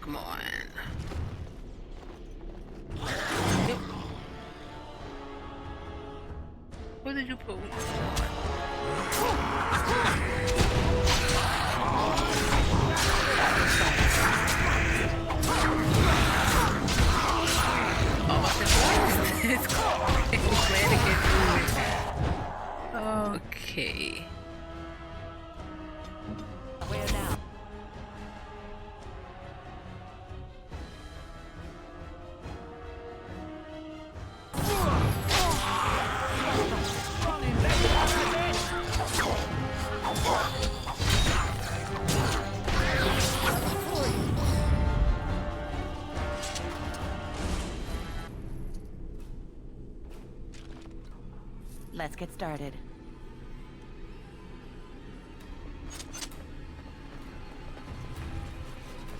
Come on. Yep. Where did you put me? Oh, it's glad to get through it. Okay. Where now? Let's get started.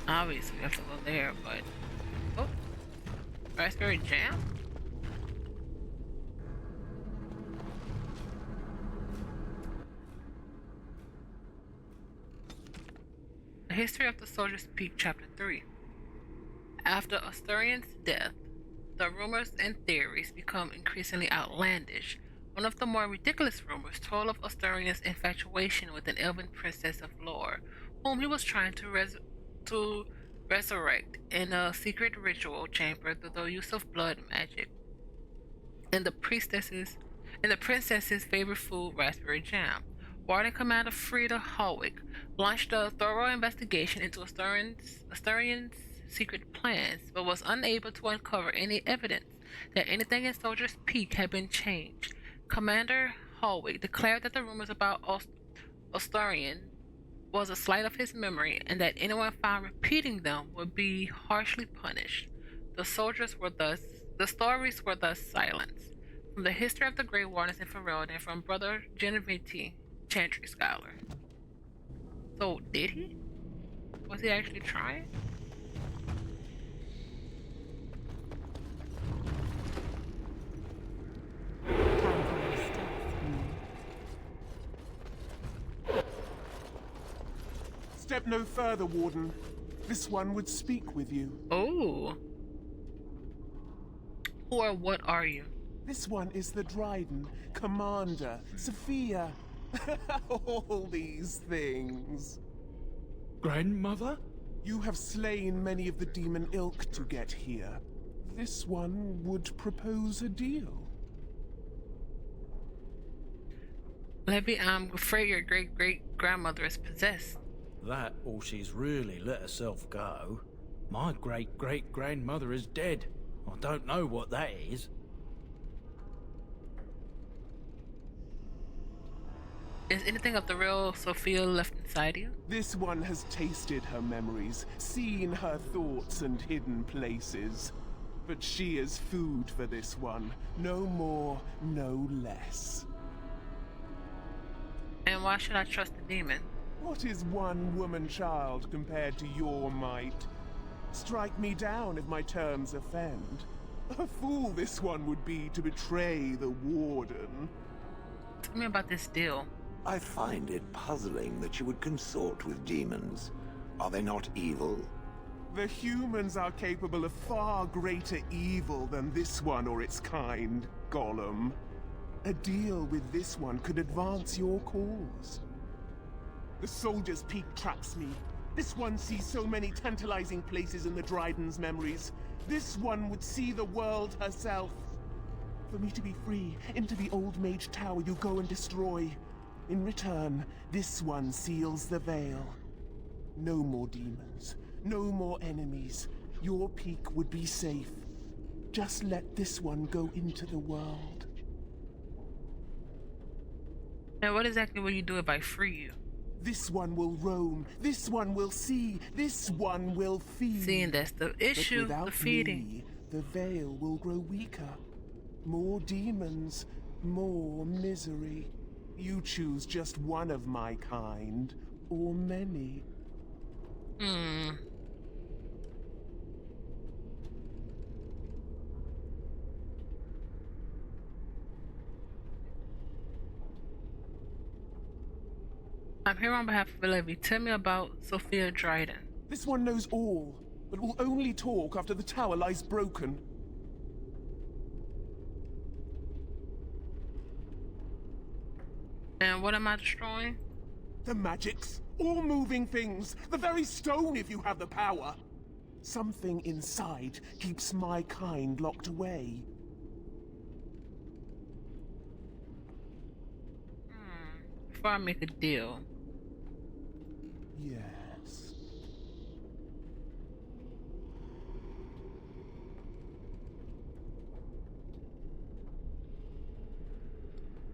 Obviously, we have to go there, but oh, raspberry jam. The History of the Soldier's Peak, Chapter 3. After Astarion's death, the rumors and theories become increasingly outlandish. One of the more ridiculous rumors told of Astarion's infatuation with an elven princess of lore, whom he was trying to resurrect in a secret ritual chamber through the use of blood magic, and the princess's favorite food, raspberry jam. Warden Commander Frida Hallwick launched a thorough investigation into Astarion's secret plans, but was unable to uncover any evidence that anything in Soldier's Peak had been changed. Commander Hallwick declared that the rumors about Astarion was a slight of his memory, and that anyone found repeating them would be harshly punished. The stories were thus silenced. From the History of the Grey Wardens in Ferelden, and from Brother Genoviti, Chantry Scholar. So, did he? Was he actually trying? Step no further, Warden. This one would speak with you. Oh. Who or what are you? This one is the Dryden, Commander, Sophia. All these things. Grandmother? You have slain many of the demon ilk to get here. This one would propose a deal. Levy, I'm afraid your great-great-grandmother is possessed. That or she's really let herself go. My great-great-grandmother is dead. I don't know what that is. Is anything of the real Sophia left inside you? This one has tasted her memories, seen her thoughts and hidden places. But she is food for this one. No more, no less. And why should I trust the demon? What is one woman child compared to your might? Strike me down if my terms offend. A fool this one would be to betray the Warden. Tell me about this deal. I find it puzzling that you would consort with demons. Are they not evil? The humans are capable of far greater evil than this one or its kind, Gollum. A deal with this one could advance your cause. The Soldier's Peak traps me. This one sees so many tantalizing places in the Dryden's memories. This one would see the world herself. For me to be free, into the Old Mage Tower you go and destroy. In return, this one seals the veil. No more demons, no more enemies. Your peak would be safe. Just let this one go into the world. Now, what exactly will you do if I free you? This one will roam, this one will see, this one will feed. Seeing that's the issue, But without the feeding. me, the veil will grow weaker. More demons, more misery. You choose just one of my kind, or many. I'm here on behalf of Levy. Tell me about Sophia Dryden. This one knows all. but will only talk after the tower lies broken. And what am I destroying? The magics, all moving things, the very stone if you have the power. Something inside keeps my kind locked away. Before I make a deal. Yes.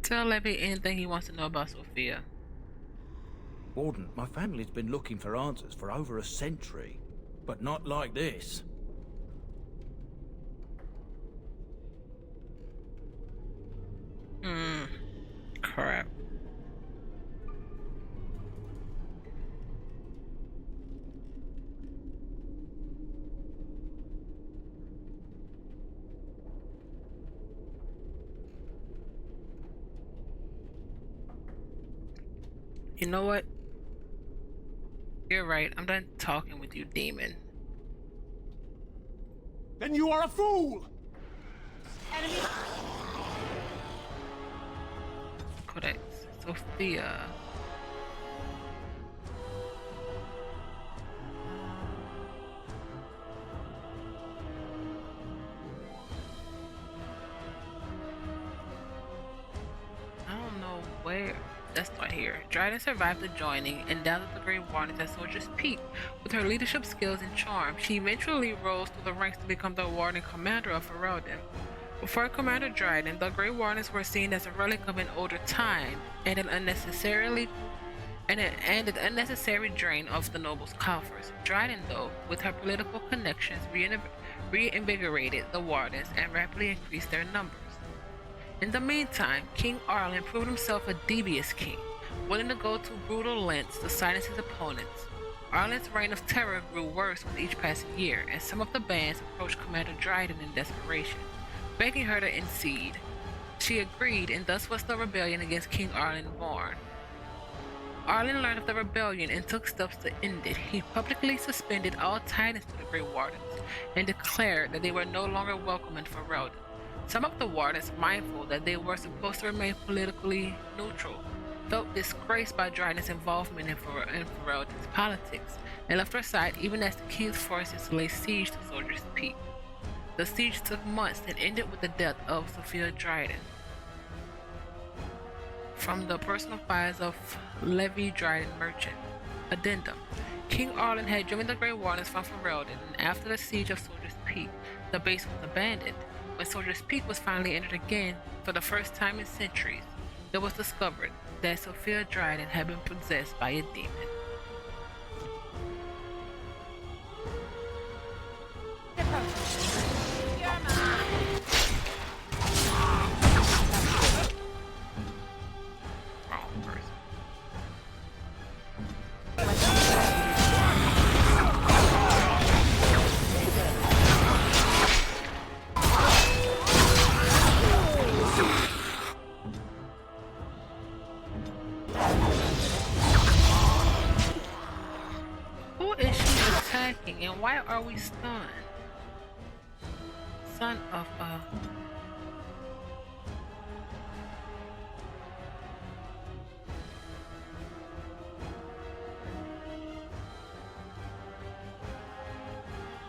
Tell Levy anything he wants to know about Sophia. Warden, my family's been looking for answers for over a century, but not like this. Crap. You know what? You're right. I'm done talking with you, demon. Then you are a fool! Codex. Sophia. I don't know where. That's not here. Dryden survived the joining and down at the Grey Warden at Soldier's Peak. With her leadership skills and charm, she eventually rose through the ranks to become the Warden Commander of Realtim. Before Commander Dryden, the Grey Wardens were seen as a relic of an older time and an unnecessary drain of the nobles' coffers. Dryden, though, with her political connections, reinvigorated the Wardens and rapidly increased their numbers. In the meantime, King Arlen proved himself a devious king, willing to go to brutal lengths to silence his opponents. Arlen's reign of terror grew worse with each passing year, and some of the bands approached Commander Dryden in desperation, begging her to intercede. She agreed, and thus was the rebellion against King Arlen born. Arlen learned of the rebellion and took steps to end it. He publicly suspended all titles to the Grey Wardens and declared that they were no longer welcome in Realtim. Some of the Wardens, mindful that they were supposed to remain politically neutral, felt disgraced by Dryden's involvement in Realtim's politics and left her side even as the king's forces laid siege to Soldier's Peak. The siege took months and ended with the death of Sophia Dryden. From the personal files of Levi Dryden Merchant. Addendum. King Arlen had driven the Grey Wardens from Realtim, and after the siege of Soldier's Peak, the base was abandoned. When Soldier's Peak was finally entered again, for the first time in centuries, it was discovered that Sophia Dryden had been possessed by a demon. Wrong person. Who is she attacking and why are we stunned? Son of a...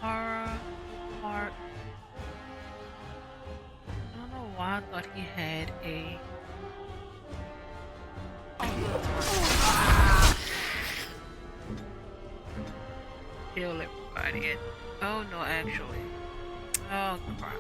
Horror, heart. I don't know why I thought he had a... Heal everybody. Oh no, actually. Oh crap.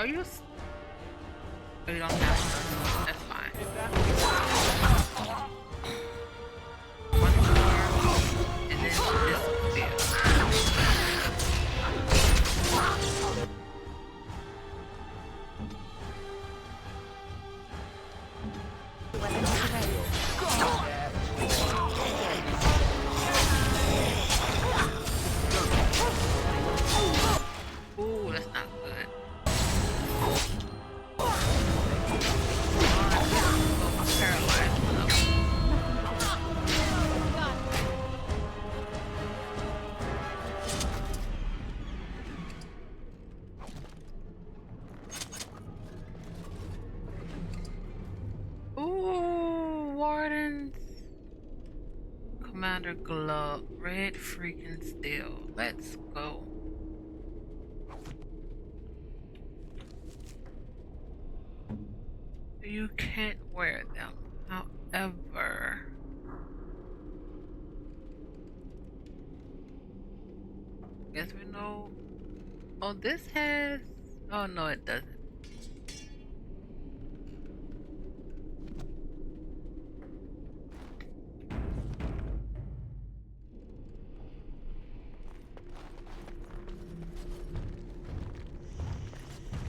Are you? Oh, you don't have to. That's fine. One more, and then disappear. Weapons ready. Ooh, that's not good. I'm paralyzed. Ooh, Wardens. Commander Glove. Red freaking steel. Let's go. You can't wear them. However, guess we know. Oh, this has. Oh no, it doesn't.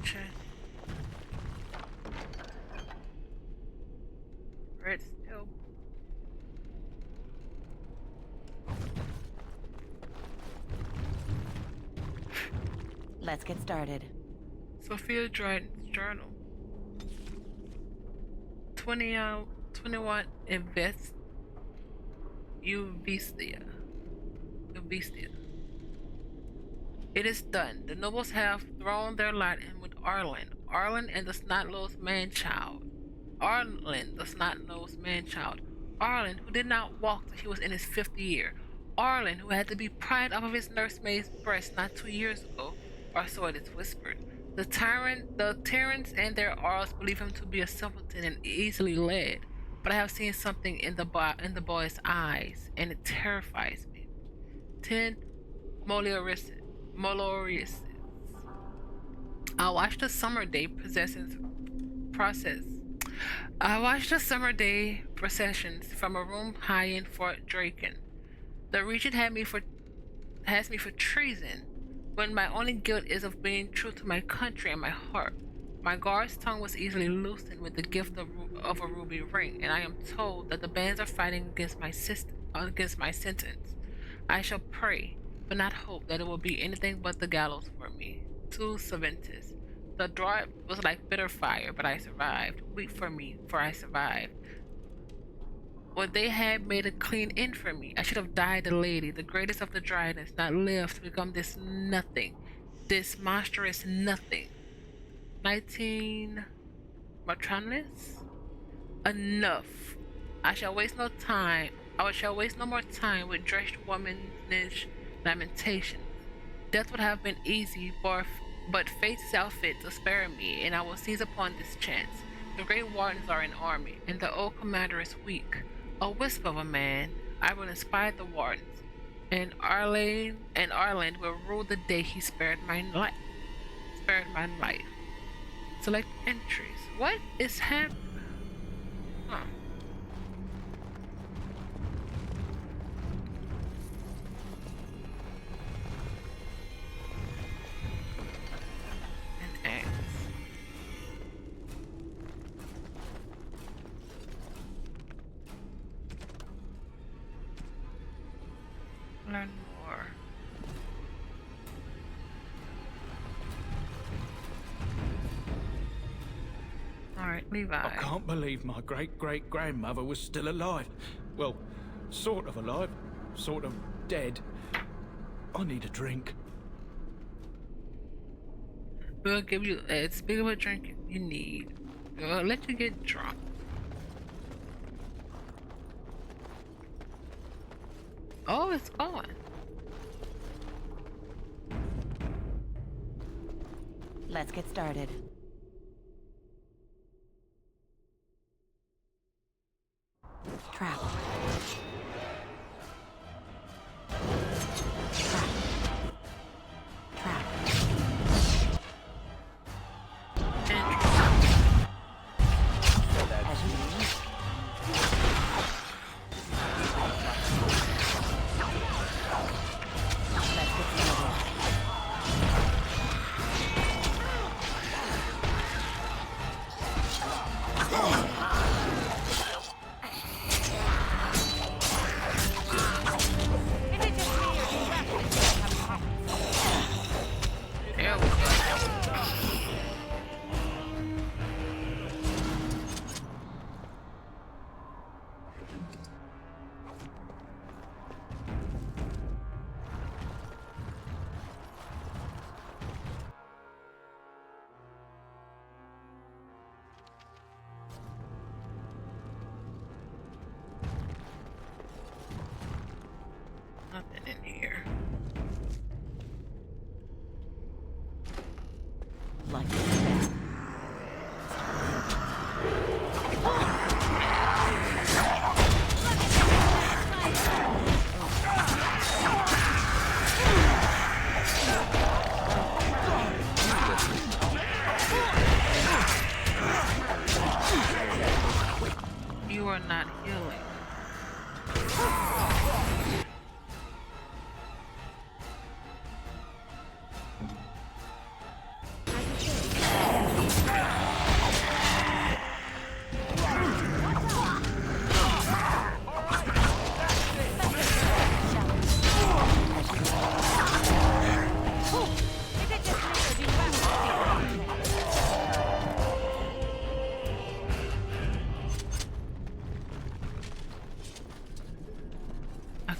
Check. Red steel. Let's get started. Sophia Dryden's journal. 21 invest Uvestia. It is done. The nobles have thrown their lot in with Arlen. Arlen and the snot-nosed man-child. Arlen, who did not walk till he was in his 5th year. Arlen, who had to be pried off of his nursemaid's breast not 2 years ago, or so it is whispered. The tyrants and their Arls believe him to be a simpleton and easily led, but I have seen something in the boy's eyes, and it terrifies me. 10 Molorius. I watched the summer day processions from a room high in Fort Draken. The regent has me for treason, when my only guilt is of being true to my country and my heart. My guard's tongue was easily loosened with the gift of a ruby ring, and I am told that the bands are fighting against my sentence. I shall pray, but not hope that it will be anything but the gallows for me. 2 Saventus. The draught was like bitter fire, but I survived. Weep for me, for I survived. Would they had made a clean end for me. I should have died a lady, the greatest of the Dryadens, not lived to become this nothing. This monstrous nothing. 19 Matronus? Enough. I shall waste no more time with drenched womanish lamentations. Death would have been easy, but fate saw fit to spare me, and I will seize upon this chance. The Grey Wardens are an army, and the old commander is weak. A wisp of a man, I will inspire the Wardens, and Arland will rule the day he spared my life. Select entries. What is happening? Huh. And X. Learn more. Alright, Levi. I can't believe my great-great-grandmother was still alive. Well, sort of alive, sort of dead. I need a drink. We'll give you as big of a drink you need. We'll let you get drunk. Oh, it's going. Let's get started. Trap. Trap. Trap.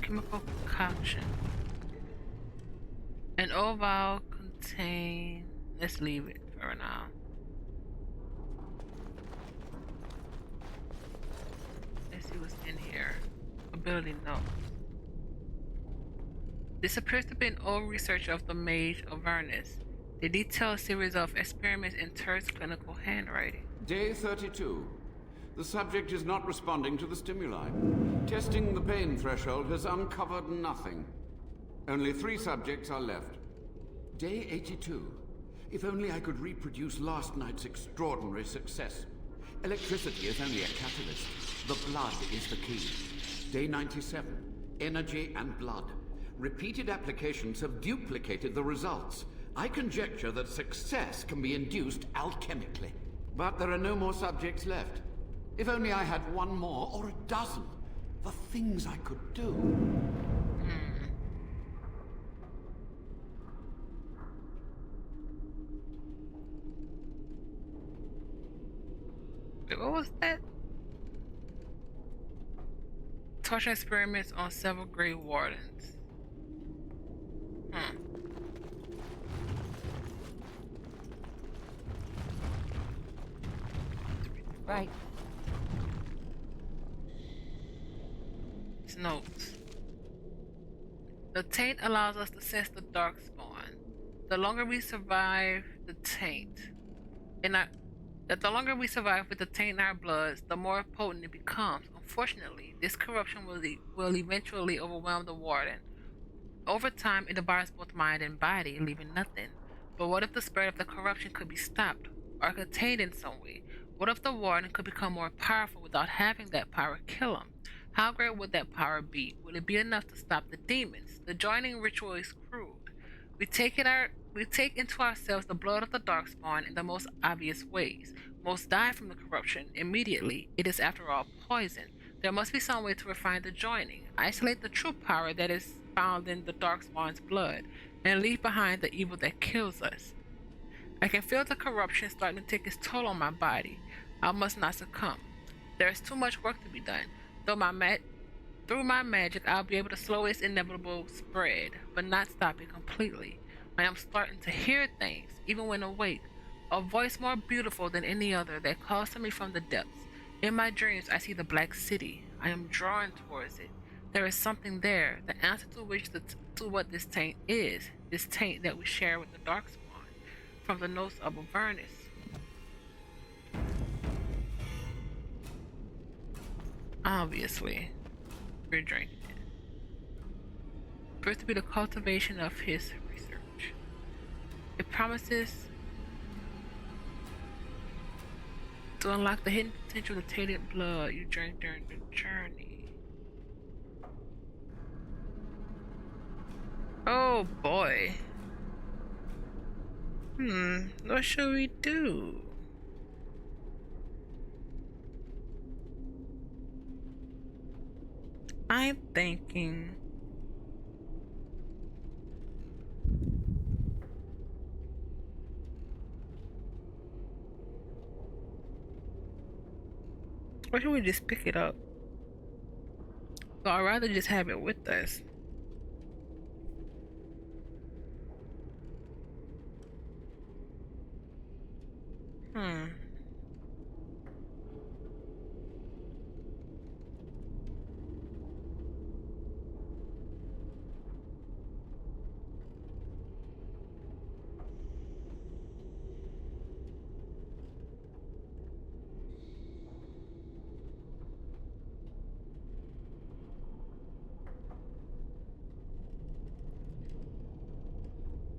chemical concoction. An old vial contain. Let's leave it for now. Let's see what's in here. Ability notes. This appears to be an old research of the Mage of Avernus. They detail a series of experiments in Turt's clinical handwriting. Day 32. The subject is not responding to the stimuli. Testing the pain threshold has uncovered nothing. Only 3 subjects are left. Day 82. If only I could reproduce last night's extraordinary success. Electricity is only a catalyst. The blood is the key. Day 97. Energy and blood. Repeated applications have duplicated the results. I conjecture that success can be induced alchemically. But there are no more subjects left. If only I had 1 more or a dozen. The things I could do. Wait, what was that? Torture experiments on several Grey Wardens. Right. Notes. The taint allows us to sense the darkspawn. The longer we survive the taint the longer we survive with the taint in our bloods, the more potent it becomes. Unfortunately, this corruption will eventually overwhelm the warden. Over time, it devours both mind and body, leaving nothing. But what if the spread of the corruption could be stopped or contained in some way? What if the warden could become more powerful without having that power kill him? How great would that power be? Would it be enough to stop the demons? The joining ritual is crude. We take into ourselves the blood of the darkspawn in the most obvious ways. Most die from the corruption immediately. It is, after all, poison. There must be some way to refine the joining, isolate the true power that is found in the darkspawn's blood, and leave behind the evil that kills us. I can feel the corruption starting to take its toll on my body. I must not succumb. There is too much work to be done. Through my magic, I'll be able to slow its inevitable spread, but not stop it completely. I am starting to hear things, even when awake. A voice more beautiful than any other that calls to me from the depths. In my dreams, I see the Black City. I am drawn towards it. There is something there, the answer to what this taint is, this taint that we share with the Darkspawn, from the notes of Avernus. Obviously, we're drinking it. Appears to be the cultivation of his research. It promises to unlock the hidden potential of the tainted blood you drank during the journey. Oh boy. What should we do? I'm thinking or should we just pick it up? So I'd rather just have it with us.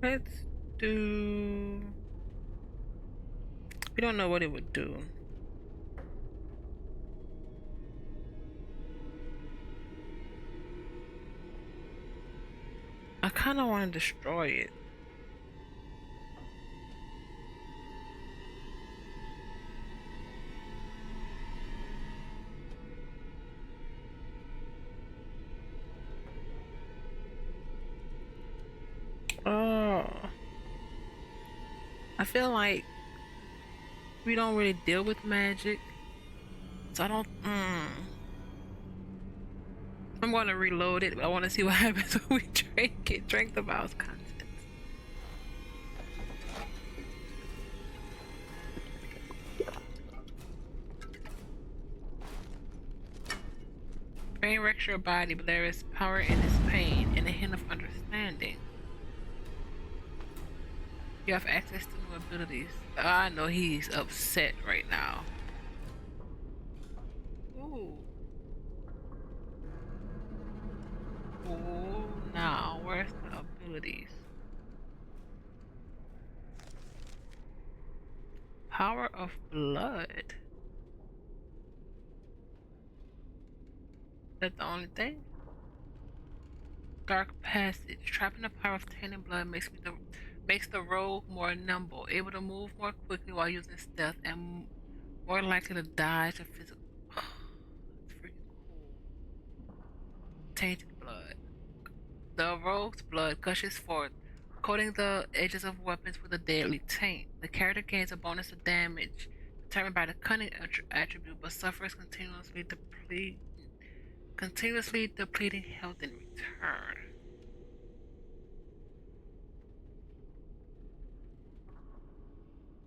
Let's do... We don't know what it would do. I kind of want to destroy it. I feel like we don't really deal with magic, so I don't. I'm going to reload it, but I want to see what happens when we drink it. Drink the vial's contents. Pain wrecks your body, but there is power in its pain and a hint of understanding. You have access to new abilities. I know he's upset right now. Ooh. Ooh, now, where's the abilities? Power of blood. That's the only thing? Dark passage. Trapping the power of tainted blood makes the rogue more nimble, able to move more quickly while using stealth, and more likely to die to physical. That's freaking cool. Tainted blood. The rogue's blood gushes forth, coating the edges of weapons with a deadly taint. The character gains a bonus to damage determined by the cunning attribute, but suffers continuously depleting health in return.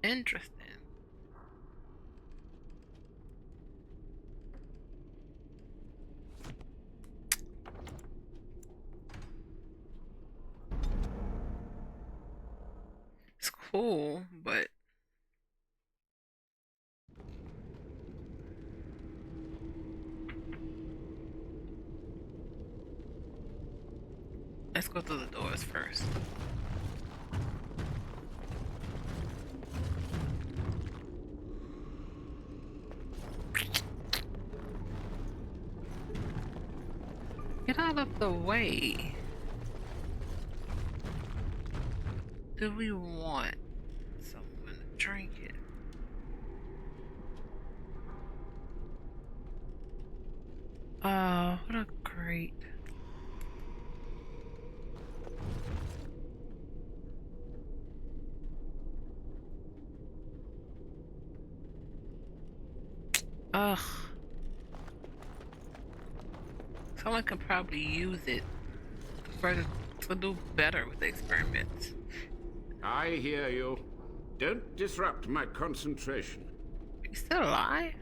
Interesting. It's cool, but let's go through the doors first. Get out of the way. Do we want someone to drink it? What a great. Ugh. Someone could probably use it to do better with the experiments. I hear you. Don't disrupt my concentration. You still alive?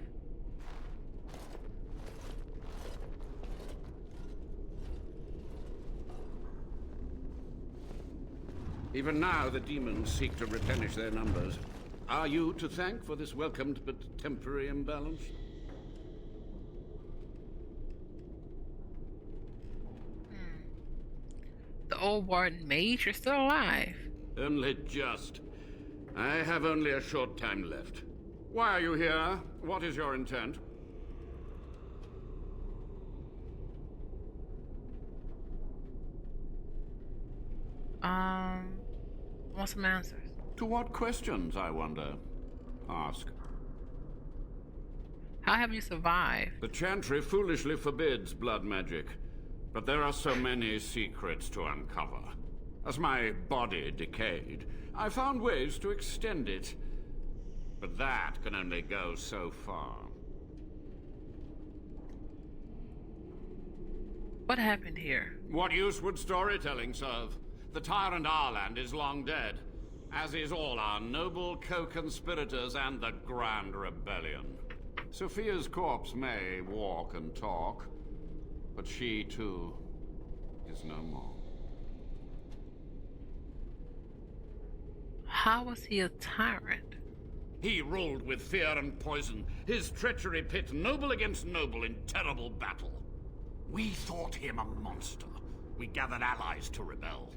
Even now, the demons seek to replenish their numbers. Are you to thank for this welcomed but temporary imbalance? The old warden mage, you're still alive. Only just. I have only a short time left. Why are you here? What is your intent? I want some answers. To what questions, I wonder? Ask. How have you survived? The Chantry foolishly forbids blood magic, but there are so many secrets to uncover. As my body decayed, I found ways to extend it. But that can only go so far. What happened here? What use would storytelling serve? The tyrant Arland is long dead, as is all our noble co-conspirators and the Grand Rebellion. Sophia's corpse may walk and talk, but she, too, is no more. How was he a tyrant? He ruled with fear and poison, his treachery pit noble against noble in terrible battle. We thought him a monster. We gathered allies to rebel.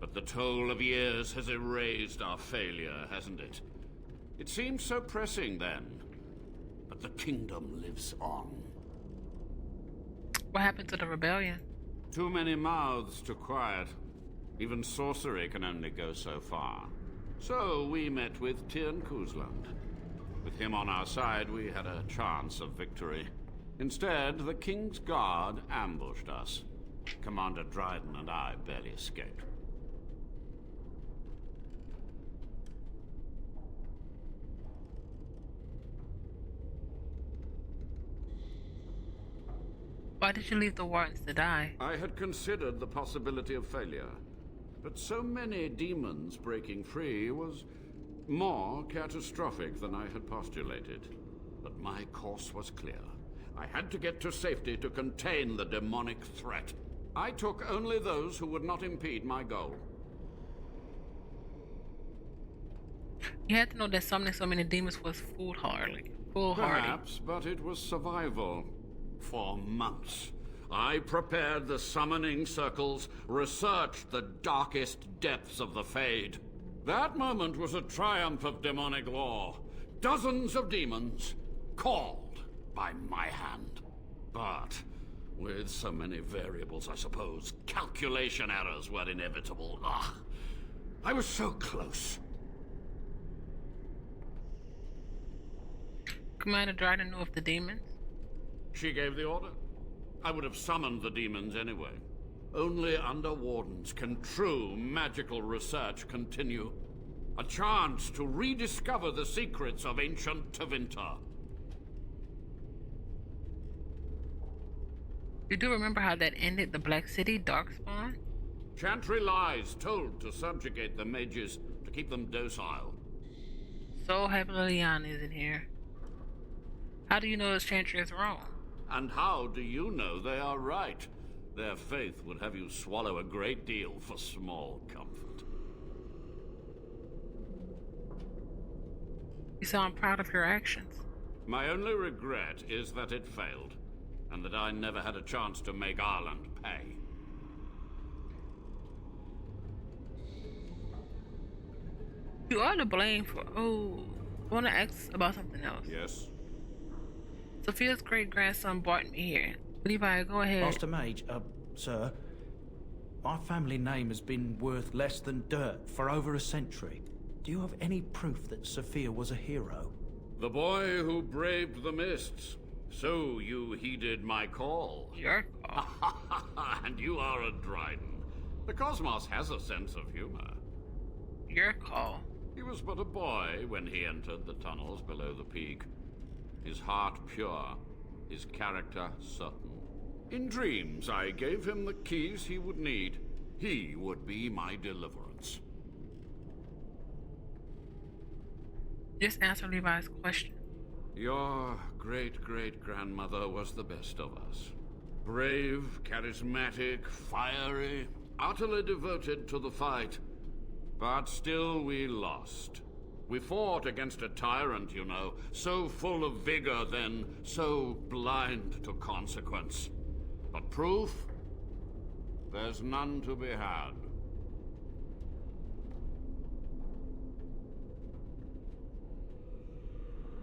But the toll of years has erased our failure, hasn't it? It seemed so pressing then, but the kingdom lives on. What happened to the rebellion? Too many mouths to quiet. Even sorcery can only go so far. So we met with Tyrn Kuzland. With him on our side, we had a chance of victory. Instead, the King's Guard ambushed us. Commander Dryden and I barely escaped. Why did you leave the wardens to die? I had considered the possibility of failure, but so many demons breaking free was more catastrophic than I had postulated. But my course was clear. I had to get to safety to contain the demonic threat. I took only those who would not impede my goal. You had to know that summoning so many demons was foolhardy. Perhaps, but it was survival. For months, I prepared the summoning circles, researched the darkest depths of the Fade. That moment was a triumph of demonic law. Dozens of demons called by my hand. But with so many variables, I suppose, calculation errors were inevitable. Ugh. I was so close. Commander Dryden knew of the demons? She gave the order. I would have summoned the demons anyway. Only under wardens can true magical research continue. A chance to rediscover the secrets of ancient Tevinter. You do remember how that ended the Black City Darkspawn? Chantry lies told to subjugate the mages, to keep them docile. So happy Liliana isn't here. How do you know this Chantry is wrong? And how do you know they are right? Their faith would have you swallow a great deal for small comfort. You sound proud of your actions. My only regret is that it failed, and that I never had a chance to make Ireland pay. You are to blame for... Oh, I want to ask about something else. Yes? Sophia's great-grandson brought me here. Levi, go ahead. Master Mage, sir, my family name has been worth less than dirt for over a century. Do you have any proof that Sophia was a hero? The boy who braved the mists. So you heeded my call. Your call. And you are a Dryden. The cosmos has a sense of humor. Your call. He was but a boy when he entered the tunnels below the peak. His heart pure, his character certain. In dreams, I gave him the keys he would need. He would be my deliverance. Just answer Levi's question. Your great-great-grandmother was the best of us. Brave, charismatic, fiery, utterly devoted to the fight. But still we lost. We fought against a tyrant, you know, so full of vigor then, so blind to consequence. But proof? There's none to be had.